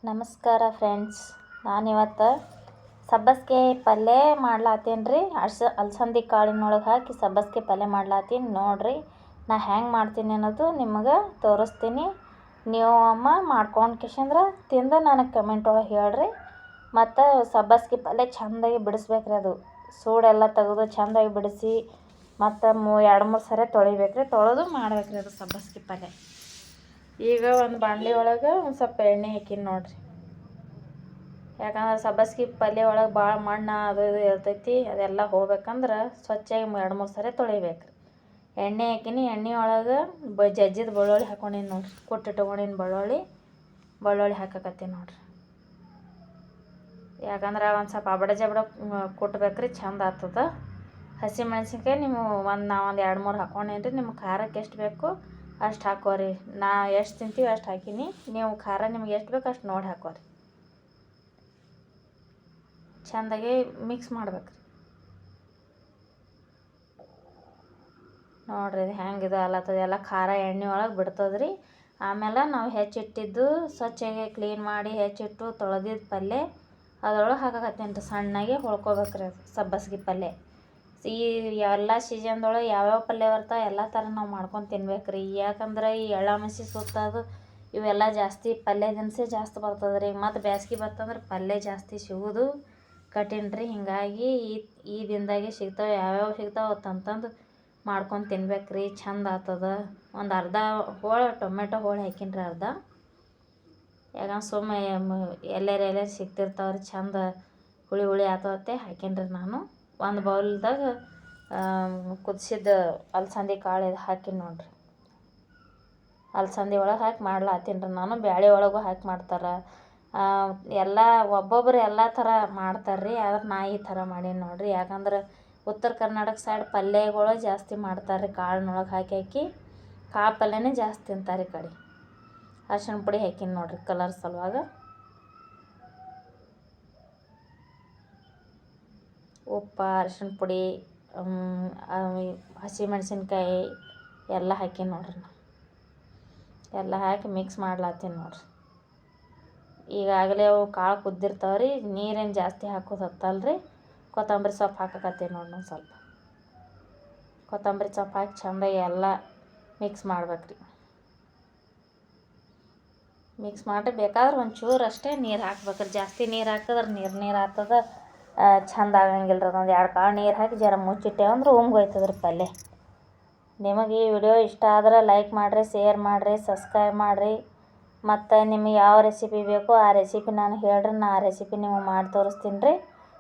ನಮಸ್ಕಾರ ಫ್ರೆಂಡ್ಸ್. ನಾನಿವತ್ತು ಸಬ್ಬಸಿಗೆ ಪಲ್ಯ ಮಾಡ್ಲಾತೀನಿ ರೀ. ಅಲಸಂದಿ ಕಾಳಿನೊಳಗೆ ಹಾಕಿ ಸಬ್ಬಸಿಗೆ ಪಲ್ಯ ಮಾಡ್ಲಾತೀನಿ. ನೋಡ್ರಿ ನಾ ಹೆಂಗೆ ಮಾಡ್ತೀನಿ ಅನ್ನೋದು ನಿಮಗೆ ತೋರಿಸ್ತೀನಿ. ನೀವು ಅಮ್ಮ ಮಾಡ್ಕೊಂಡು ಕಿಶಂದ್ರೆ ತಿಂದು ನನಗೆ ಕಮೆಂಟ್ ಒಳಗೆ ಹೇಳ್ರಿ. ಮತ್ತು ಸಬ್ಬಸಿಗೆ ಪಲ್ಯ ಚೆಂದಾಗಿ ಬಿಡಿಸ್ಬೇಕ್ರಿ. ಅದು ಸೂಡೆಲ್ಲ ತೆಗೆದು ಚೆಂದಾಗಿ ಬಿಡಿಸಿ ಮತ್ತು 2-3 ಸರಿ ತೊಳಿಬೇಕ್ರಿ. ತೊಳೆದು ಮಾಡ್ಬೇಕ್ರಿ ಅದು ಸಬ್ಬಸಿಗೆ ಪಲ್ಯ. ಈಗ ಒಂದು ಬಾಣಲಿ ಒಳಗೆ ಒಂದು ಸ್ವಲ್ಪ ಎಣ್ಣೆ ಹಾಕಿನಿ ನೋಡ್ರಿ. ಯಾಕಂದ್ರೆ ಸಬ್ಬಸಿಗೆ ಪಲ್ಯ ಒಳಗೆ ಭಾಳ ಮಣ್ಣು ಅದು ಇದು ಇರ್ತೈತಿ. ಅದೆಲ್ಲ ಹೋಗ್ಬೇಕಂದ್ರೆ ಸ್ವಚ್ಛಾಗಿ 2-3 ಸರಿ ತೊಳಿಬೇಕ್ರಿ. ಎಣ್ಣೆ ಹಾಕಿನಿ. ಎಣ್ಣೆ ಒಳಗೆ ಜಜ್ಜಿದ ಬೆಳ್ಳುಳ್ಳಿ ಹಾಕೊಂಡೀನಿ ನೋಡ್ರಿ. ಕೊಟ್ಟಿಟ್ಕೊಂಡಿನಿ ಬೆಳ್ಳುಳ್ಳಿ ಹಾಕಕತ್ತೀನಿ ನೋಡ್ರಿ. ಯಾಕಂದ್ರೆ ಒಂದು ಸ್ವಲ್ಪ ಅಬಡ ಜಬಡ ಕೊಟ್ಬೇಕ್ರಿ, ಚಂದ ಆಗ್ತದೆ. ಹಸಿ ಮೆಣಸಿನ್ಕಾಯಿ ನೀವು ನಾ ಒಂದು 2-3 ಹಾಕೊಂಡೇನಿ ರೀ. ನಿಮ್ಗೆ ಖಾರಕ್ಕೆ ಎಷ್ಟು ಬೇಕು ಅಷ್ಟು ಹಾಕೋರಿ. ನಾ ಎಷ್ಟು ತಿಂತೀವಿ ಅಷ್ಟು ಹಾಕೀನಿ. ನೀವು ಖಾರ ನಿಮ್ಗೆ ಎಷ್ಟು ಬೇಕು ಅಷ್ಟು ನೋಡಿ ಹಾಕೋರಿ. ಚೆಂದಾಗಿ ಮಿಕ್ಸ್ ಮಾಡ್ಬೇಕ್ರಿ. ನೋಡ್ರಿ ಇದು ಹೆಂಗಿದೆ ಅಲ್ಲತ್ತದ. ಎಲ್ಲ ಖಾರ ಎಣ್ಣೆ ಒಳಗೆ ಬಿಡ್ತದ್ರಿ. ಆಮೇಲೆ ನಾವು ಹೆಚ್ಚಿಟ್ಟಿದ್ದು ಸ್ವಚ್ಛಗೆ ಕ್ಲೀನ್ ಮಾಡಿ ಹೆಚ್ಚಿಟ್ಟು ತೊಳೆದಿದ್ದು ಪಲ್ಯ ಅದರೊಳಗೆ ಹಾಕಕತ್ತೀನಿ ರೀ. ಸಣ್ಣಗೆ ಹೊಳ್ಕೊಬೇಕ್ರಿ ಅದು ಸಬ್ಬಸಿಗೆ ಪಲ್ಯ. ಈ ಎಲ್ಲ ಸೀಸನ್ದೊಳಗೆ ಯಾವ್ಯಾವ ಪಲ್ಯ ಬರ್ತಾವೆ ಎಲ್ಲ ಥರ ನಾವು ಮಾಡ್ಕೊಂಡು ತಿನ್ಬೇಕ್ರಿ. ಯಾಕಂದ್ರೆ ಈ ಎಳ್ಳಾಮಸಿ ಸುತ್ತದು ಇವೆಲ್ಲ ಜಾಸ್ತಿ ಪಲ್ಯ ದಿನಸೇ ಜಾಸ್ತಿ ಬರ್ತದೆ ರೀ. ಮತ್ತು ಬೇಸ್ಗೆ ಬರ್ತಂದ್ರೆ ಪಲ್ಯ ಜಾಸ್ತಿ ಸಿಗೋದು ಕಠಿಣ ರೀ. ಹೀಗಾಗಿ ಈ ದಿನದಾಗೆ ಸಿಗ್ತಾವೆ, ಯಾವ್ಯಾವ ಸಿಗ್ತಾವೆ ತಂದು ಮಾಡ್ಕೊಂಡು ತಿನ್ಬೇಕ್ರಿ. ಚಂದ ಆಗ್ತದೆ. ಒಂದು ಅರ್ಧ ಟೊಮೆಟೊ ಹೋಳು ಹಾಕೀನಿ ರೀ. ಅರ್ಧ ಯಾಕಂದ್ರೆ ಸುಮ್ಮನೆ ಎಲ್ಲೆರೆ ಸಿಗ್ತಿರ್ತಾವ್ರಿ, ಚಂದ ಹುಳಿ ಆಗ್ತದೆ ಹಾಕೀನಿ ರೀ ನಾನು. ಒಂದು ಬೌಲ್ದಾಗ ಕುದಿಸಿದ ಅಲಸಂದಿ ಕಾಳು ಹಾಕೀನಿ ನೋಡ್ರಿ. ಅಲಸಂದಿ ಒಳಗೆ ಹಾಕಿ ಮಾಡ್ಲಾತೀನಿ ರೀ ನಾನು. ಬ್ಯಾಳೆ ಒಳಗೂ ಹಾಕಿ ಮಾಡ್ತಾರೆ. ಎಲ್ಲ ಒಬ್ಬೊಬ್ರು ಎಲ್ಲ ಥರ ಮಾಡ್ತಾರೆ ರೀ. ಆದ್ರೆ ನಾ ಈ ಥರ ಮಾಡೀನಿ ನೋಡ್ರಿ. ಯಾಕಂದ್ರೆ ಉತ್ತರ ಕರ್ನಾಟಕ ಸೈಡ್ ಪಲ್ಯಗಳು ಜಾಸ್ತಿ ಮಾಡ್ತಾರೆ ರೀ. ಕಾಳಿನೊಳಗೆ ಹಾಕಿ ಕಾಳು ಪಲ್ಯನೇ ಜಾಸ್ತಿ ತಿಂತಾರೆ ಈ ಕಡೆ. ಅರಿಶಿಣ ಪುಡಿ ಹಾಕೀನಿ ನೋಡ್ರಿ ಕಲರ್ ಸಲುವಾಗ. ಉಪ್ಪು, ಅರಿಶಿಣ ಪುಡಿ, ಹಸಿ ಮೆಣಸಿನ್ಕಾಯಿ ಎಲ್ಲ ಹಾಕೀನಿ ನೋಡ್ರಿ. ಎಲ್ಲ ಹಾಕಿ ಮಿಕ್ಸ್ ಮಾಡ್ಲಾತೀನಿ ನೋಡ್ರಿ. ಈಗಾಗಲೇ ಅವು ಕಾಳು ಕುದ್ದಿರ್ತಾವ್ರಿ. ನೀರೇನು ಜಾಸ್ತಿ ಹಾಕೋದು ಹತ್ತಲ್ರಿ. ಕೊತ್ತಂಬರಿ ಸೊಪ್ಪು ಹಾಕಕತ್ತೀನಿ ನೋಡಿ ನಾನು. ಸ್ವಲ್ಪ ಕೊತ್ತಂಬರಿ ಸೊಪ್ಪು ಹಾಕಿ ಚೆಂದಾಗಿ ಎಲ್ಲ ಮಿಕ್ಸ್ ಮಾಡ್ಬೇಕ್ರಿ. ಮಿಕ್ಸ್ ಮಾಡಿ ಬೇಕಾದ್ರೆ ಒಂಚೂರು ಅಷ್ಟೇ ನೀರು ಹಾಕ್ಬೇಕ್ರಿ. ಜಾಸ್ತಿ ನೀರು ಹಾಕಿದ್ರೆ ನೀರು ಆಗ್ತದೆ, ಚಂದ ಆಗಂಗಿಲ್ಲ ರೀ. ಒಂದು 2 ಕಾಳು ನೀರು ಹಾಕಿ ಜರ ಮುಚ್ಚಿಟ್ಟೇವೆ ಅಂದ್ರೆ ಉಮ್ಗೋಯ್ತದ್ರಿ ಪಲ್ಯ. ನಿಮಗೆ ಈ ವಿಡಿಯೋ ಇಷ್ಟ ಆದ್ರೆ ಲೈಕ್ ಮಾಡಿರಿ, ಶೇರ್ ಮಾಡಿರಿ, ಸಬ್ಸ್ಕ್ರೈಬ್ ಮಾಡಿರಿ. ಮತ್ತು ನಿಮಗೆ ಯಾವ ರೆಸಿಪಿ ಬೇಕೋ ಆ ರೆಸಿಪಿ ನಾನು ಹೇಳ್ರಿ. ನಾ ಆ ರೆಸಿಪಿ ನಿಮಗೆ ಮಾಡಿ ತೋರಿಸ್ತೀನಿ ರೀ.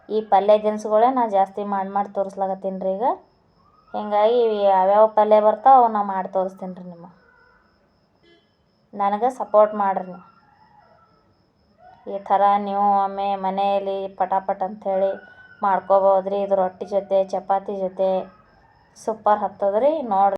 ಈ ಪಲ್ಯ ದಿನಸುಗಳೇ ನಾ ಜಾಸ್ತಿ ಮಾಡಿ ತೋರಿಸ್ಲಾಕತ್ತೀನಿ ರೀ ಈಗ. ಹೀಗಾಗಿ ಯಾವ್ಯಾವ ಪಲ್ಯ ಬರ್ತಾವೆ ಅವು ನಾ ಮಾಡಿ ತೋರಿಸ್ತೀನಿ ರೀ ನಿಮಗೆ. ನನಗೆ ಸಪೋರ್ಟ್ ಮಾಡಿರಿ ನೀವು. ಈ ಥರ ನೀವು ಒಮ್ಮೆ ಮನೆಯಲ್ಲಿ ಪಟಾಪಟ್ ಅಂಥೇಳಿ ಮಾಡ್ಕೋಬೋದ್ರಿ. ಇದು ರೊಟ್ಟಿ ಜೊತೆ ಚಪಾತಿ ಜೊತೆ ಸೂಪರ್ ಹತ್ತದ್ರಿ ನೋಡ್ರಿ.